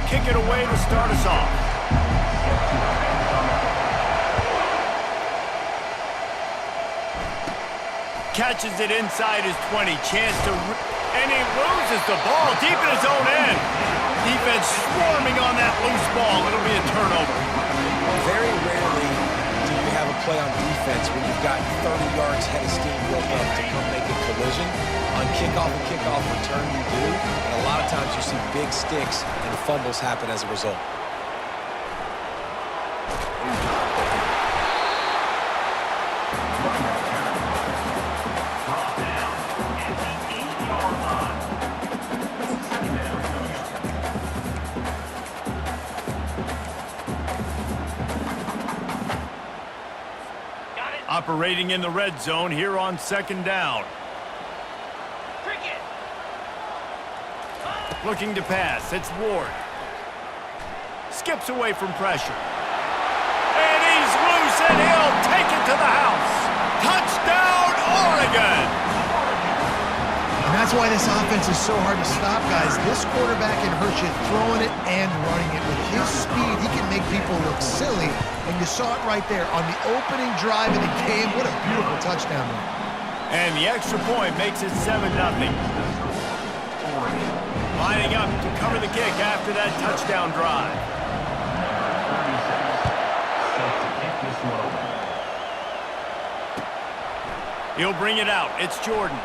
kick it away to start us off. Catches it inside his 20. Chance to... And he loses the ball deep in his own end. Defense swarming on that loose ball. It'll be a turnover. Very rarely do you have a play on defense when you've got 30 yards head of steam built up to come make a collision. On kickoff and kickoff return you do, and a lot of times you see big sticks and fumbles happen as a result. Operating in the red zone here on second down. Looking to pass. It's Ward. Skips away from pressure. And he's loose, and he'll take it to the house. Touchdown, Oregon! And that's why this offense is so hard to stop, guys. This quarterback can hurt you throwing it and running it. With his speed, he can make people look silly. And you saw it right there on the opening drive of the game. What a beautiful touchdown there. And the extra point makes it 7-0. Lining up to cover the kick after that touchdown drive. He'll bring it out. It's Jordan.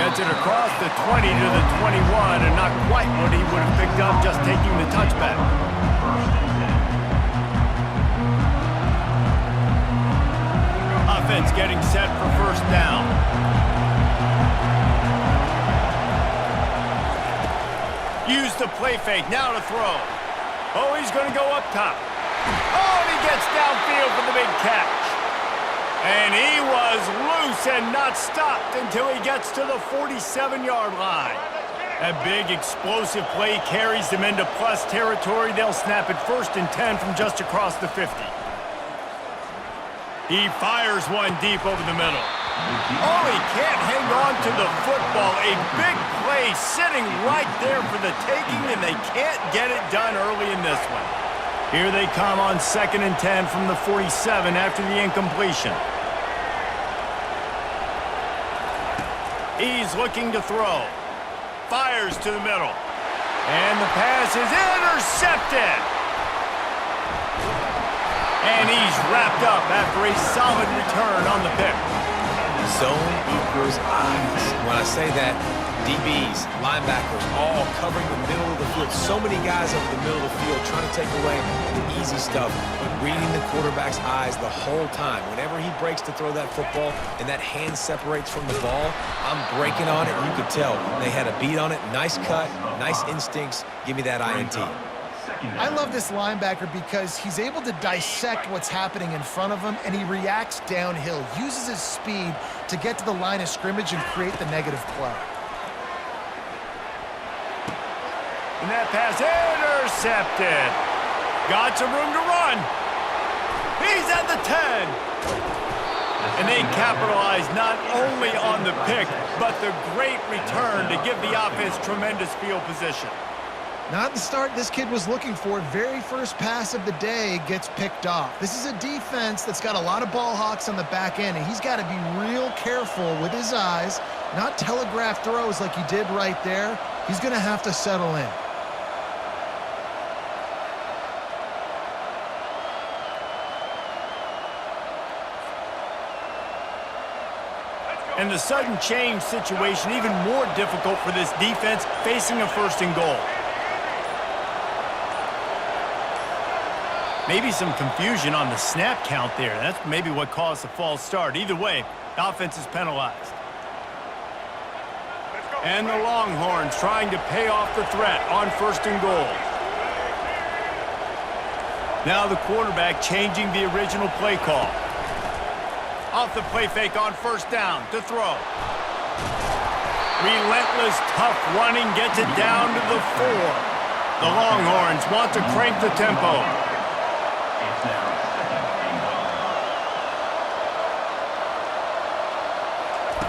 Gets it across the 20 to the 21, and not quite what he would have picked up just taking the touchback. Offense getting set for first down. Use the play fake, now to throw. Oh, he's going to go up top. Oh, and he gets downfield for the big catch. And he was loose and not stopped until he gets to the 47-yard line. A big explosive play carries them into plus territory. They'll snap it 1st and 10 from just across the 50. He fires one deep over the middle. Oh, he can't hang on to the football. A big play sitting right there for the taking, and they can't get it done early in this one. Here they come on 2nd and 10 from the 47 after the incompletion. He's looking to throw. Fires to the middle. And the pass is intercepted. And he's wrapped up after a solid return on the pick. Zone equals eyes. When I say that, DBs, linebackers, all covering the middle of the field. So many guys over the middle of the field trying to take away the easy stuff, but reading the quarterback's eyes the whole time. Whenever he breaks to throw that football and that hand separates from the ball, I'm breaking on it, and you could tell they had a beat on it. Nice cut, nice instincts. Give me that INT. I love this linebacker because he's able to dissect what's happening in front of him, and he reacts downhill, uses his speed to get to the line of scrimmage and create the negative play. And that pass intercepted. Got some room to run. He's at the 10. And they capitalize not only on the pick, but the great return to give the offense tremendous field position. Not the start this kid was looking for. Very first pass of the day gets picked off. This is a defense that's got a lot of ball hawks on the back end, and he's got to be real careful with his eyes, not telegraph throws like he did right there. He's going to have to settle in. And the sudden change situation even more difficult for this defense facing a 1st and goal. Maybe some confusion on the snap count there. That's maybe what caused the false start. Either way, the offense is penalized. And the Longhorns trying to pay off the threat on 1st and goal. Now the quarterback changing the original play call. Off the play fake on 1st down to throw. Relentless, tough running gets it down to the 4. The Longhorns want to crank the tempo.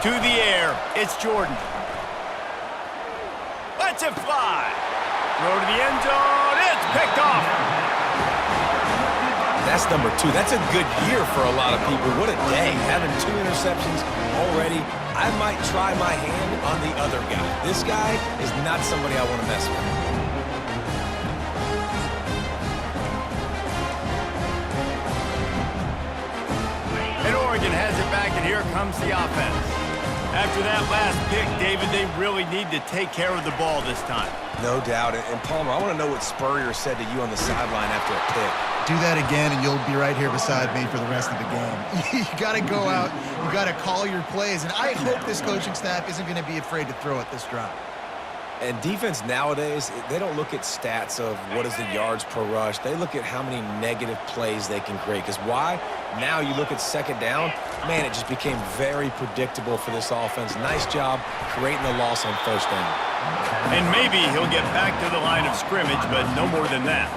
To the air, it's Jordan. Lets it fly. Throw to the end zone. It's picked off. That's number 2. That's a good year for a lot of people. What a day. Having 2 interceptions already. I might try my hand on the other guy. This guy is not somebody I want to mess with. And Oregon has it back, and here comes the offense. After that last pick, David, they really need to take care of the ball this time. No doubt. And Palmer, I want to know what Spurrier said to you on the sideline after a pick. Do that again, and you'll be right here beside me for the rest of the game. You got to go out. You got to call your plays, and I hope this coaching staff isn't going to be afraid to throw at this drive. And defense nowadays, they don't look at stats of what is the yards per rush. They look at how many negative plays they can create. Because why? Now you look at second down, man, it just became very predictable for this offense. Nice job creating the loss on first down. And maybe he'll get back to the line of scrimmage, but no more than that.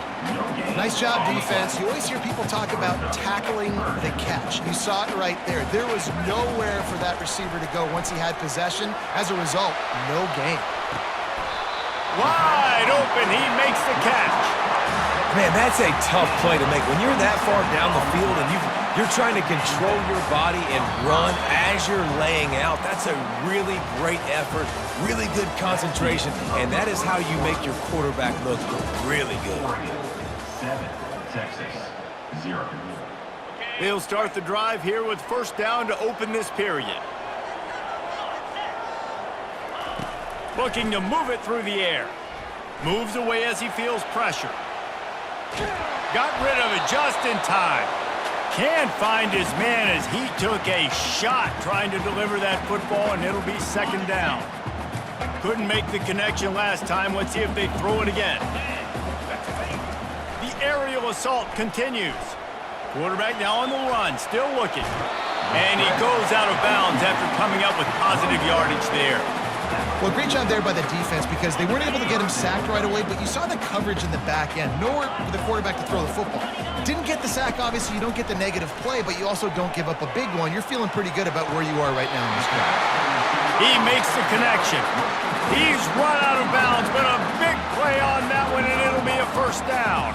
Nice job, defense. You always hear people talk about tackling the catch. You saw it right there. There was nowhere for that receiver to go once he had possession. As a result, no gain. Wide open, he makes the catch. Man, that's a tough play to make. When you're that far down the field and you're trying to control your body and run as you're laying out, that's a really great effort, really good concentration, and that is how you make your quarterback look really good. 7, Texas, 0. They'll start the drive here with first down to open this period. Looking to move it through the air. Moves away as he feels pressure. Got rid of it just in time. Can't find his man as he took a shot trying to deliver that football, and it'll be second down. Couldn't make the connection last time. Let's see if they throw it again. The aerial assault continues. Quarterback now on the run, still looking. And he goes out of bounds after coming up with positive yardage there. Well, great job there by the defense because they weren't able to get him sacked right away, but you saw the coverage in the back end. Nowhere for the quarterback to throw the football. Didn't get the sack, obviously. You don't get the negative play, but you also don't give up a big one. You're feeling pretty good about where you are right now in this game. He makes the connection. He's run out of bounds, but a big play on that one, and it'll be a first down.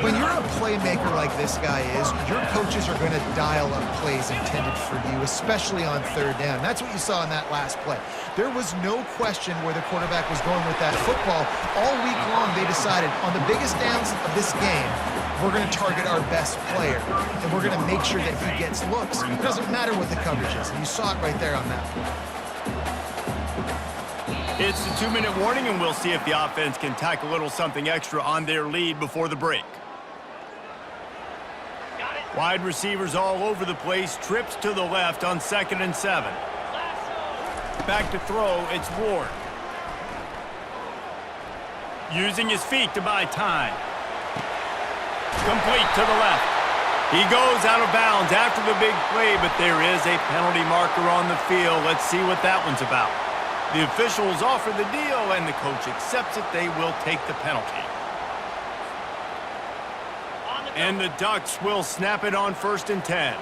When you're a playmaker like this guy is, your coaches are going to dial up plays intended for you, especially on third down. That's what you saw in that last play. There was no question where the quarterback was going with that football. All week long, they decided on the biggest downs of this game, we're going to target our best player, and we're going to make sure that he gets looks. It doesn't matter what the coverage is, and you saw it right there on that play. It's the 2-minute warning, and we'll see if the offense can tack a little something extra on their lead before the break. Wide receivers all over the place, trips to the left on 2nd and 7. Back to throw, it's Ward. Using his feet to buy time. Complete to the left. He goes out of bounds after the big play, but there is a penalty marker on the field. Let's see what that one's about. The officials offer the deal, and the coach accepts it. They will take the penalty. And the Ducks will snap it on 1st and 10.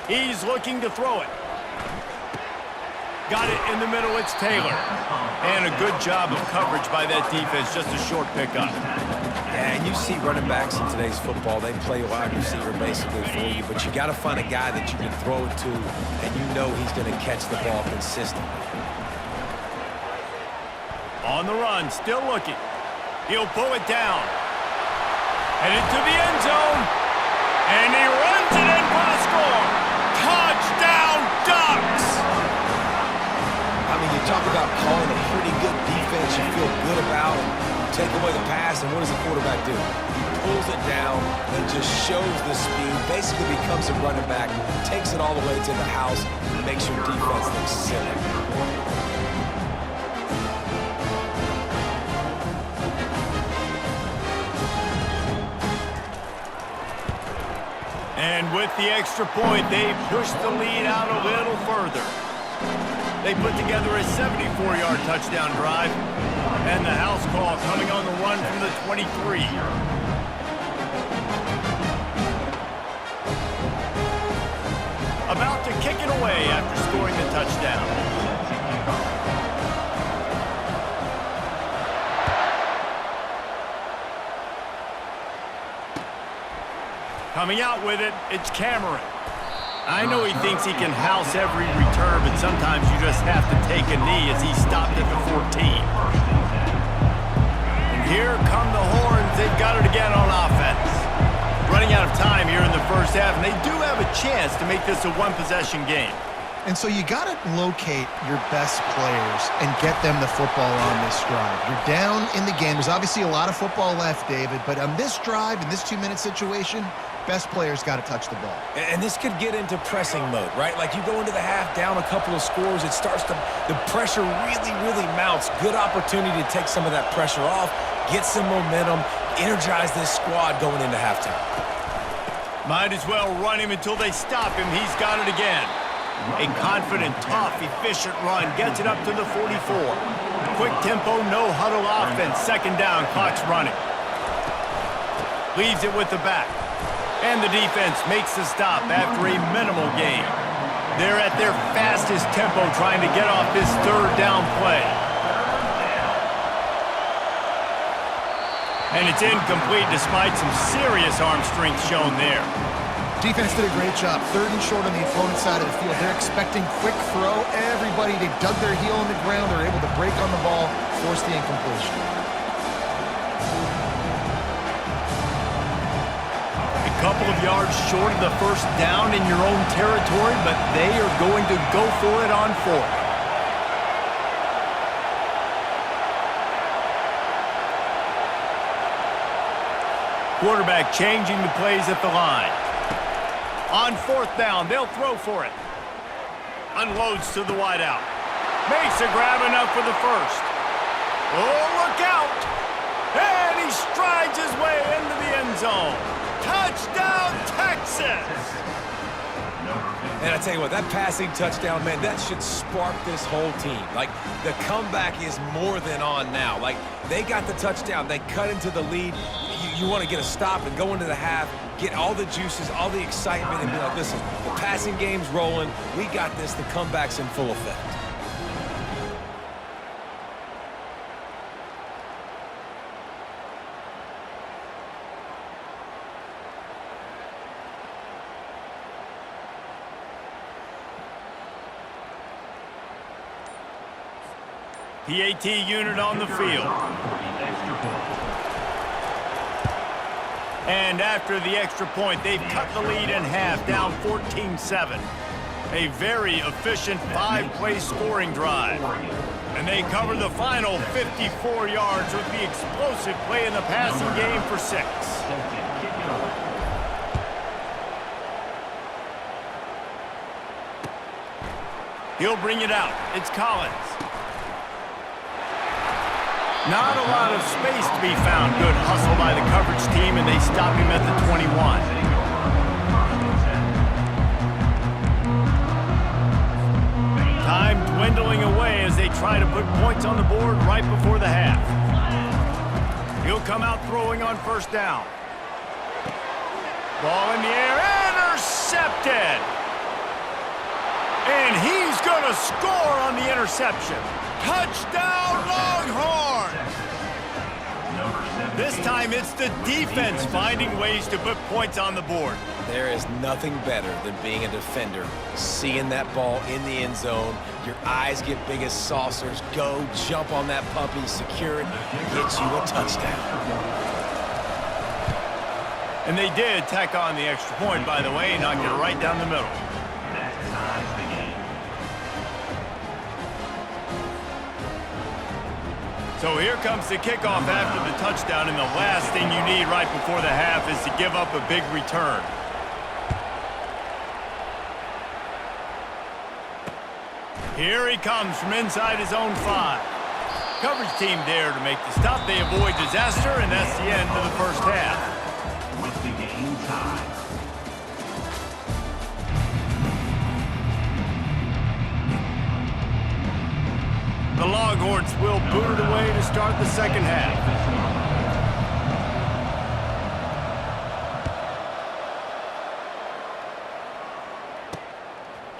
He's looking to throw it. Got it in the middle, it's Taylor. And a good job of coverage by that defense, just a short pickup. Yeah, and you see running backs in today's football, they play wide receiver basically for you, but you got to find a guy that you can throw it to, and you know he's going to catch the ball consistently. On the run, still looking. He'll pull it down. And into the end zone. And he runs it in for the score. Touchdown, Ducks! I mean, you talk about calling a pretty good defense you feel good about. You take away the pass, and what does the quarterback do? He pulls it down and just shows the speed, basically becomes a running back, takes it all the way to the house, and makes your defense look silly. And with the extra point, they push the lead out a little further. They put together a 74-yard touchdown drive. And the house call coming on the run from the 23. About to kick kick it away after scoring the touchdown. Coming out with it, it's Cameron. I know he thinks he can house every return, but sometimes you just have to take a knee as he stopped at the 14. And here come the horns. They've got it again on offense. Running out of time here in the first half, and they do have a chance to make this a one-possession game. And so you got to locate your best players and get them the football on this drive. You're down in the game. There's obviously a lot of football left, David, but on this drive, in this 2-minute situation, best players got to touch the ball. And this could get into pressing mode, right? Like you go into the half down a couple of scores, it starts to, the pressure really mounts. Good opportunity to take some of that pressure off, get some momentum, energize this squad going into halftime. Might as well run him until they stop him. He's got it again. A confident, tough, efficient run gets it up to the 44. Quick tempo, no huddle offense. Second down, clock's running. Leaves it with the back. And the defense makes the stop after a minimal gain. They're at their fastest tempo trying to get off this third down play. And it's incomplete despite some serious arm strength shown there. Defense did a great job. 3rd and short on the opponent's side of the field. They're expecting quick throw. Everybody, they dug their heel in the ground. They're able to break on the ball, force the incompletion. A couple of yards short of the first down in your own territory, but they are going to go for it on 4th. Quarterback changing the plays at the line. On 4th down, they'll throw for it. Unloads to the wideout. Makes a grab enough for the first. Oh, look out! And he strides his way into the end zone. Touchdown, Texas! And I tell you what, that passing touchdown, man, that should spark this whole team. Like, the comeback is more than on now. Like, they got the touchdown. They cut into the lead. You want to get a stop and go into the half, get all the juices, all the excitement, and be like, listen, the passing game's rolling. We got this. The comeback's in full effect. PAT unit on the field. And after the extra point, they've cut the lead in half, down 14-7. A very efficient 5-play scoring drive. And they cover the final 54 yards with the explosive play in the passing game for 6. He'll bring it out. It's Collins. Not a lot of space to be found. Good hustle by the coverage team, and they stop him at the 21. Time dwindling away as they try to put points on the board right before the half. He'll come out throwing on 1st down. Ball in the air, intercepted! And he's going to score on the interception. Touchdown, Longhorns! This time it's the defense finding ways to put points on the board. There is nothing better than being a defender, seeing that ball in the end zone, your eyes get big as saucers, go, jump on that puppy, secure it, get you a touchdown. And they did tack on the extra point, by the way, knocked it right down the middle. So here comes the kickoff after the touchdown, and the last thing you need right before the half is to give up a big return. Here he comes from inside his own 5. Coverage team there to make the stop. They avoid disaster, and that's the end of the first half. With the game tied. The Longhorns will boot it away to start the second half.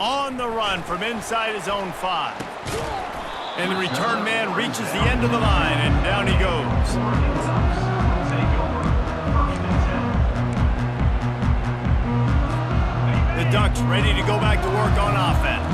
On the run from inside his own 5. And the return man reaches the end of the line, and down he goes. The Ducks ready to go back to work on offense.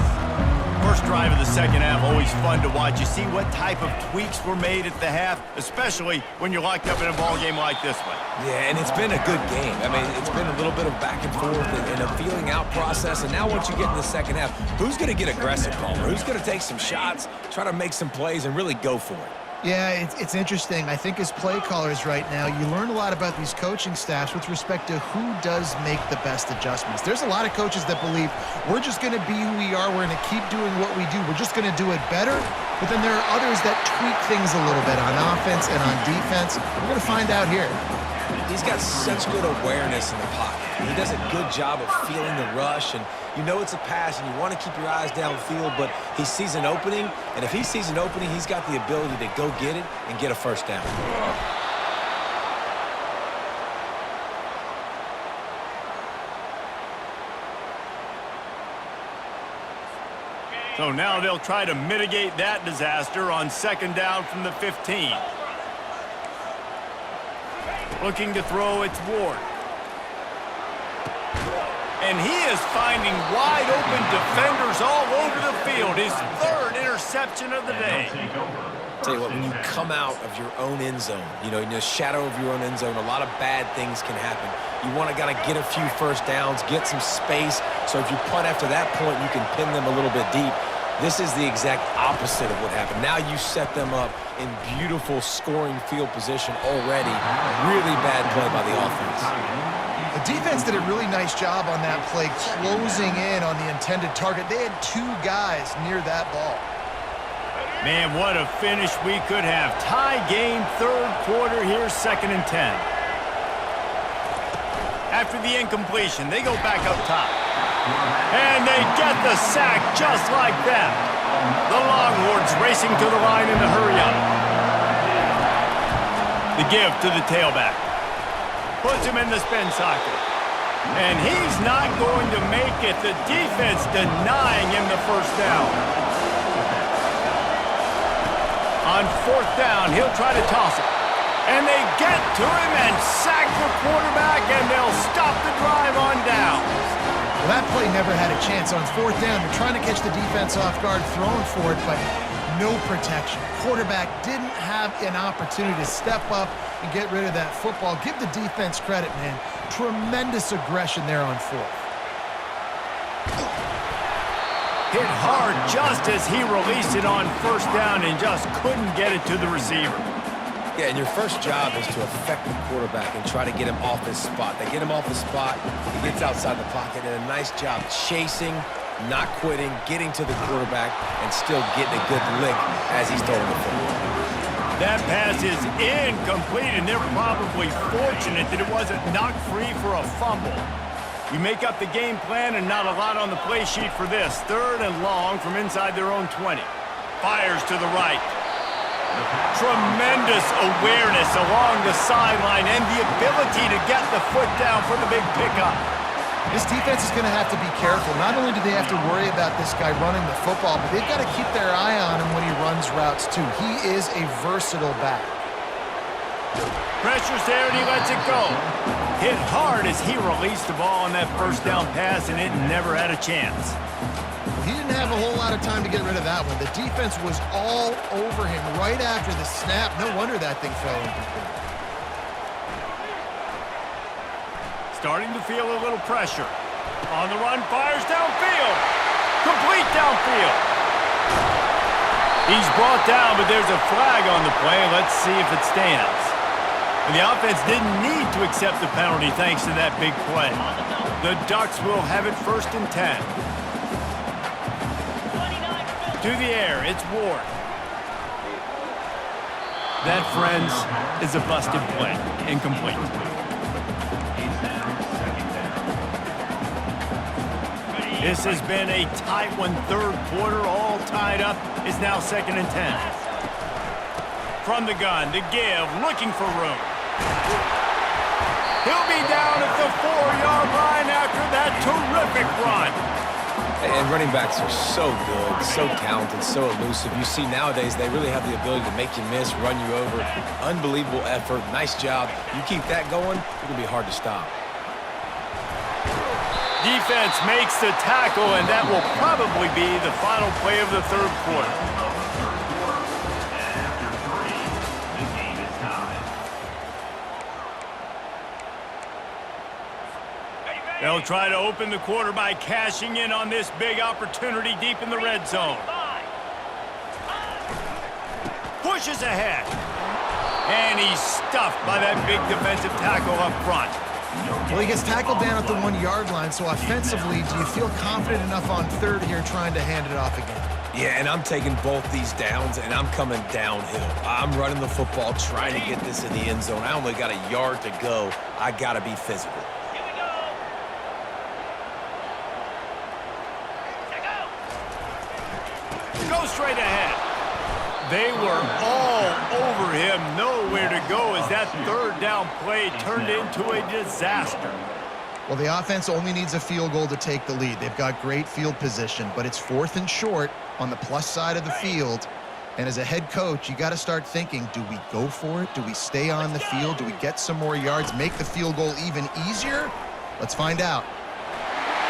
First drive of the second half, always fun to watch. You see what type of tweaks were made at the half, especially when you're locked up in a ball game like this one. Yeah, and it's been a good game. I mean, it's been a little bit of back and forth and a feeling out process. And now once you get in the second half, who's going to get aggressive, Palmer? Who's going to take some shots, try to make some plays, and really go for it? Yeah, it's interesting. I think as play callers right now, you learn a lot about these coaching staffs with respect to who does make the best adjustments. There's a lot of coaches that believe we're just going to be who we are. We're going to keep doing what we do. We're just going to do it better. But then there are others that tweak things a little bit on offense and on defense. We're going to find out here. He's got such good awareness in the pocket. He does a good job of feeling the rush, and you know it's a pass, and you want to keep your eyes downfield, but he sees an opening, and if he sees an opening, he's got the ability to go get it and get a first down. So now they'll try to mitigate that disaster on second down from the 15. Looking to throw, it's Ward. And he is finding wide open defenders all over the field. His third interception of the day. I'll tell you what, when you come out of your own end zone, you know, in the shadow of your own end zone, a lot of bad things can happen. You want to get a few first downs, get some space, so if you punt after that point, you can pin them a little bit deep. This is the exact opposite of what happened. Now you set them up in beautiful scoring field position already. Really bad play by the offense. The defense did a really nice job on that play, closing in on the intended target. They had 2 guys near that ball. Man, what a finish we could have. Tie game, third quarter here, 2nd and 10. After the incompletion, they go back up top. And they get the sack just like that. The Longhorns racing to the line in the hurry-up. The give to the tailback. Puts him in the spin socket. And he's not going to make it. The defense denying him the first down. On 4th down, he'll try to toss it. And they get to him and sack the quarterback, and they'll stop the drive on downs. Well, that play never had a chance. On 4th down, they're trying to catch the defense off guard, throwing for it, but no protection. Quarterback didn't have an opportunity to step up and get rid of that football. Give the defense credit, man. Tremendous aggression there on 4th. Hit hard just as he released it on 1st down and just couldn't get it to the receiver. Yeah, and your first job is to affect the quarterback and try to get him off his spot. They get him off the spot, he gets outside the pocket, and a nice job chasing, not quitting, getting to the quarterback, and still getting a good lick as he's throwing the football. That pass is incomplete, and they're probably fortunate that it wasn't knocked free for a fumble. You make up the game plan, and not a lot on the play sheet for this. 3rd and long from inside their own 20. Fires to the right. Tremendous awareness along the sideline and the ability to get the foot down for the big pickup. This defense is going to have to be careful. Not only do they have to worry about this guy running the football, but they've got to keep their eye on him when he runs routes too. He is a versatile back. Pressure's there and he lets it go. Hit hard as he released the ball on that 1st down pass, and it never had a chance. He didn't have a whole lot of time to get rid of that one. The defense was all over him right after the snap. No wonder that thing fell incomplete. Starting to feel a little pressure. On the run, fires downfield. Complete downfield. He's brought down, but there's a flag on the play. Let's see if it stands. And the offense didn't need to accept the penalty thanks to that big play. The Ducks will have it 1st and 10. To the air, it's Ward. That, friends, is a busted play. Incomplete. This has been a tight one. 3rd quarter, all tied up. It's now 2nd and 10. From the gun, the give, looking for room. He'll be down at the 4-yard line after that terrific run. And running backs are so good, so talented, so elusive. You see nowadays they really have the ability to make you miss, run you over. Unbelievable effort. Nice job. You keep that going, it's going to be hard to stop. Defense makes the tackle, and that will probably be the final play of the third quarter. They'll try to open the quarter by cashing in on this big opportunity deep in the red zone. Pushes ahead. And he's stuffed by that big defensive tackle up front. Well, he gets tackled down at the 1-yard line, so offensively, do you feel confident enough on third here trying to hand it off again? Yeah, and I'm taking both these downs, and I'm coming downhill. I'm running the football, trying to get this in the end zone. I only got a yard to go. I got to be physical. Go straight ahead. They were all over him, nowhere to go as that third down play turned into a disaster. Well, the offense only needs a field goal to take the lead. They've got great field position, but it's 4th and short on the plus side of the field. And as a head coach, you got to start thinking, do we go for it? Do we stay on the field? Do we get some more yards, make the field goal even easier? Let's find out.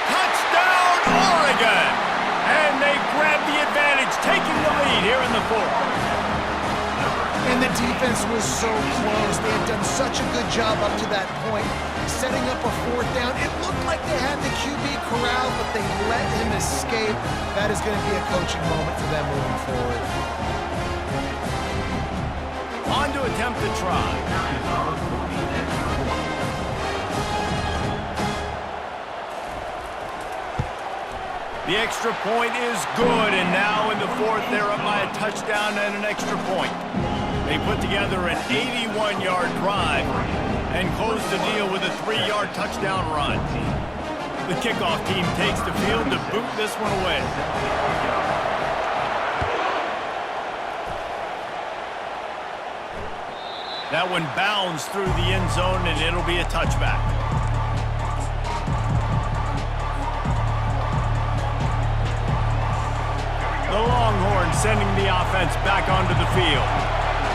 Touchdown, Oregon! And they grab the advantage, taking the lead here in the fourth. And the defense was so close. They had done such a good job up to that point, setting up a 4th down. It looked like they had the QB corralled, but they let him escape. That is going to be a coaching moment for them moving forward. On to attempt to try. The extra point is good, and now in the fourth, they're up by a touchdown and an extra point. They put together an 81-yard drive and close the deal with a 3-yard touchdown run. The kickoff team takes the field to boot this one away. That one bounds through the end zone, and it'll be a touchback. The Longhorns sending the offense back onto the field.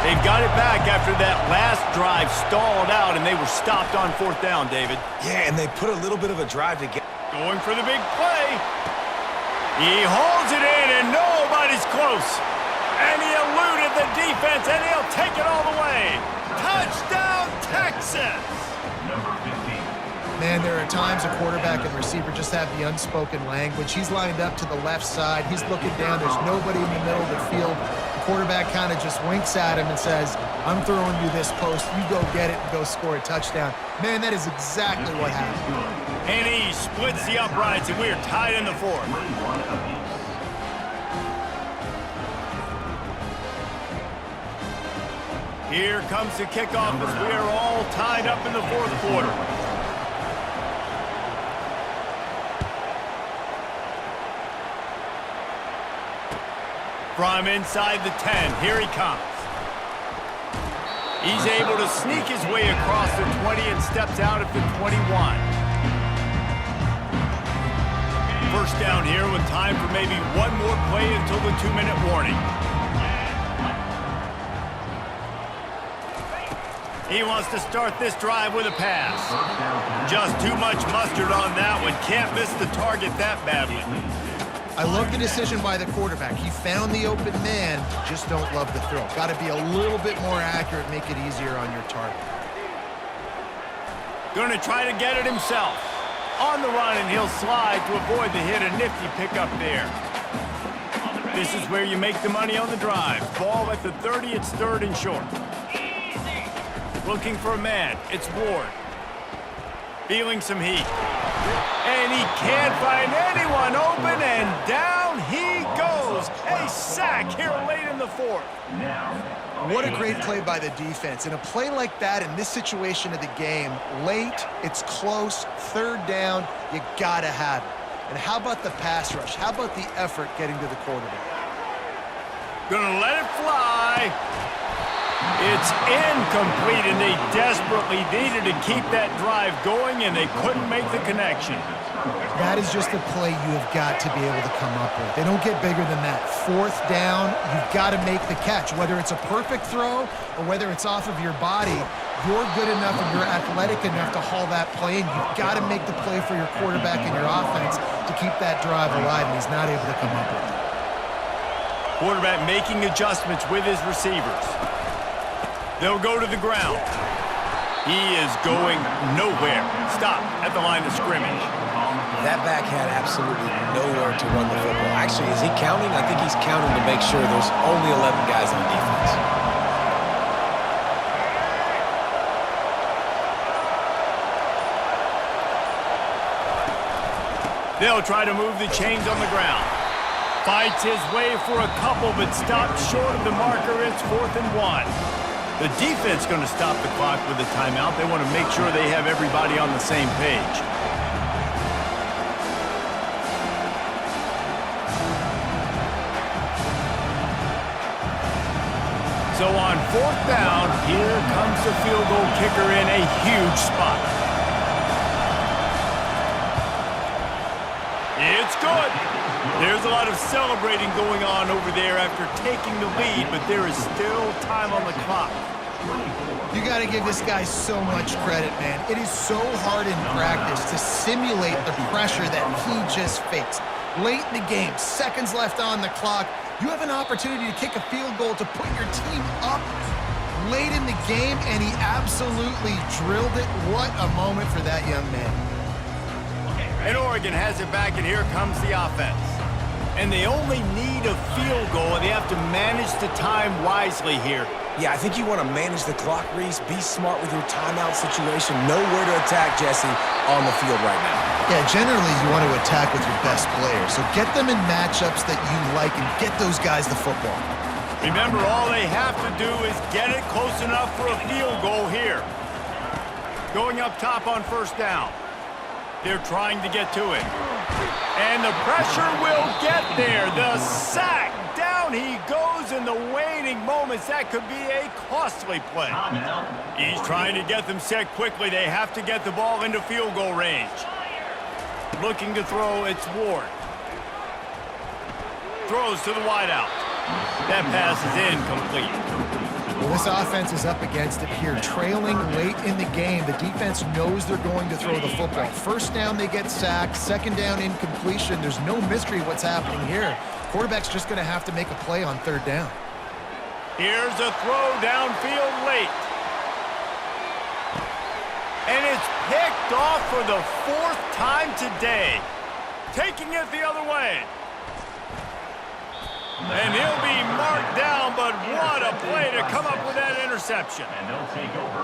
They've got it back after that last drive stalled out, and they were stopped on 4th down, David. Yeah, and they put a little bit of a drive together. Going for the big play. He holds it in, and nobody's close. And he eluded the defense, and he'll take it all the way. Touchdown, Texas! Man, there are times a quarterback and receiver just have the unspoken language. He's lined up to the left side. He's looking down. There's nobody in the middle of the field. The quarterback kind of just winks at him and says, I'm throwing you this post. You go get it and go score a touchdown. Man, that is exactly what happened. And he splits the uprights, and we are tied in the fourth. Here comes the kickoff as we are all tied up in the fourth quarter. From inside the 10, here he comes. He's able to sneak his way across the 20 and steps out at the 21. First down here with time for maybe one more play until the 2-minute warning. He wants to start this drive with a pass. Just too much mustard on that one. Can't miss the target that badly. I love the decision by the quarterback. He found the open man, just don't love the throw. Got to be a little bit more accurate, make it easier on your target. Going to try to get it himself. On the run, and he'll slide to avoid the hit. A nifty pickup there. This is where you make the money on the drive. Ball at the 30, it's 3rd and short. Looking for a man, it's Ward. Feeling some heat. And he can't find anyone open, and down he goes. A sack here late in the fourth. What a great play by the defense. In a play like that, in this situation of the game, late, it's close, 3rd down, you gotta have it. And how about the pass rush? How about the effort getting to the quarterback? Gonna let it fly. It's incomplete, and they desperately needed to keep that drive going, and they couldn't make the connection. That is just a play you have got to be able to come up with. They don't get bigger than that. 4th down, you've got to make the catch. Whether it's a perfect throw or whether it's off of your body, you're good enough and you're athletic enough to haul that play in. You've got to make the play for your quarterback and your offense to keep that drive alive, and he's not able to come up with it. Quarterback making adjustments with his receivers. They'll go to the ground. He is going nowhere. Stop at the line of scrimmage. That back had absolutely nowhere to run the football. Actually, is he counting? I think he's counting to make sure there's only 11 guys on defense. They'll try to move the chains on the ground. Fights his way for a couple, but stopped short of the marker. It's 4th and 1. The defense going to stop the clock with a timeout. They want to make sure they have everybody on the same page. So on 4th down, here comes the field goal kicker in a huge spot. It's good. There's a lot of celebrating going on over there after taking the lead, but there is still time on the clock. You got to give this guy so much credit, man. It is so hard in practice to simulate the pressure that he just faced. Late in the game, seconds left on the clock, you have an opportunity to kick a field goal to put your team up late in the game, and he absolutely drilled it. What a moment for that young man. And Oregon has it back, and here comes the offense. And they only need a field goal, and they have to manage the time wisely here. Yeah, I think you want to manage the clock, Reese. Be smart with your timeout situation. Know where to attack, Jesse, on the field right now. Yeah, generally you want to attack with your best players. So get them in matchups that you like and get those guys the football. Remember, all they have to do is get it close enough for a field goal here. Going up top on 1st down. They're trying to get to it. And the pressure will get there. The sack. Down he goes in the waning moments. That could be a costly play. He's trying to get them set quickly. They have to get the ball into field goal range. Looking to throw, it's Ward. Throws to the wideout. That pass is incomplete. Well, this offense is up against it here. Trailing late in the game, the defense knows they're going to throw the football. 1st down, they get sacked. 2nd down, incompletion. There's no mystery what's happening here. Quarterback's just going to have to make a play on 3rd down. Here's a throw downfield late. And it's picked off for the 4th time today. Taking it the other way. And he'll be marked down, but what a play to come up with that interception.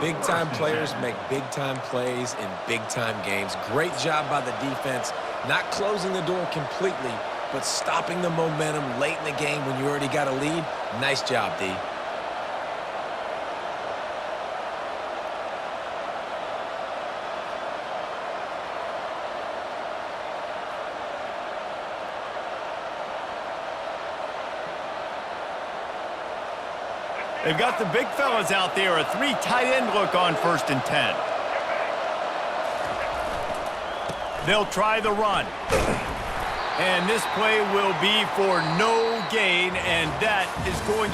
Big-time players make big-time plays in big-time games. Great job by the defense, not closing the door completely, but stopping the momentum late in the game when you already got a lead. Nice job, D. They've got the big fellas out there, a 3 tight end look on 1st and 10. They'll try the run. And this play will be for no gain, and that is going to